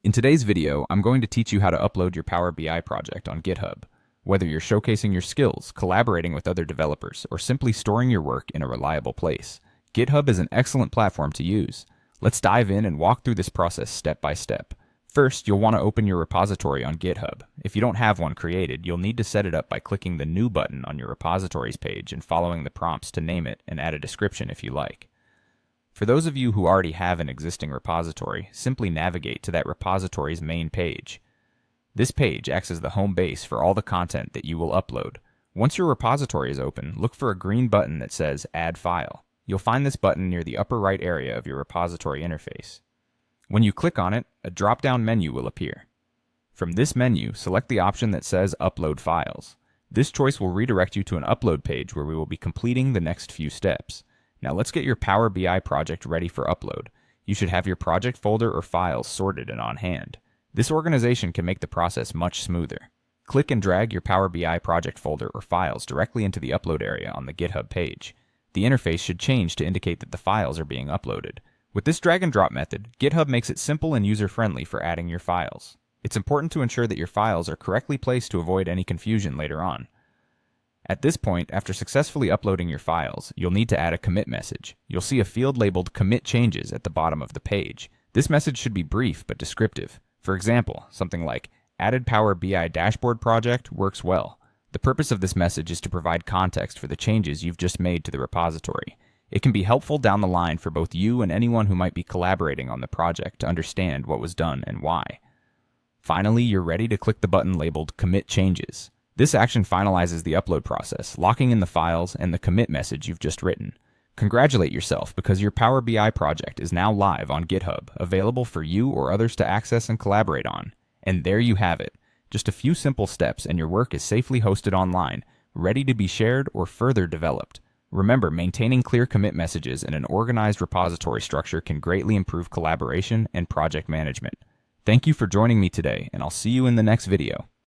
In today's video, I'm going to teach you how to upload your Power BI project on GitHub. Whether you're showcasing your skills, collaborating with other developers, or simply storing your work in a reliable place, GitHub is an excellent platform to use. Let's dive in and walk through this process step by step. First, you'll want to open your repository on GitHub. If you don't have one created, you'll need to set it up by clicking the New button on your repositories page and following the prompts to name it and add a description if you like. For those of you who already have an existing repository, simply navigate to that repository's main page. This page acts as the home base for all the content that you will upload. Once your repository is open, look for a green button that says Add File. You'll find this button near the upper right area of your repository interface. When you click on it, a drop-down menu will appear. From this menu, select the option that says Upload Files. This choice will redirect you to an upload page where we will be completing the next few steps. Now let's get your Power BI project ready for upload. You should have your project folder or files sorted and on hand. This organization can make the process much smoother. Click and drag your Power BI project folder or files directly into the upload area on the GitHub page. The interface should change to indicate that the files are being uploaded. With this drag and drop method, GitHub makes it simple and user-friendly for adding your files. It's important to ensure that your files are correctly placed to avoid any confusion later on. At this point, after successfully uploading your files, you'll need to add a commit message. You'll see a field labeled Commit Changes at the bottom of the page. This message should be brief but descriptive. For example, something like, Added Power BI Dashboard Project works well. The purpose of this message is to provide context for the changes you've just made to the repository. It can be helpful down the line for both you and anyone who might be collaborating on the project to understand what was done and why. Finally, you're ready to click the button labeled Commit Changes. This action finalizes the upload process, locking in the files and the commit message you've just written. Congratulate yourself because your Power BI project is now live on GitHub, available for you or others to access and collaborate on. And there you have it. Just a few simple steps and your work is safely hosted online, ready to be shared or further developed. Remember, maintaining clear commit messages and an organized repository structure can greatly improve collaboration and project management. Thank you for joining me today, and I'll see you in the next video.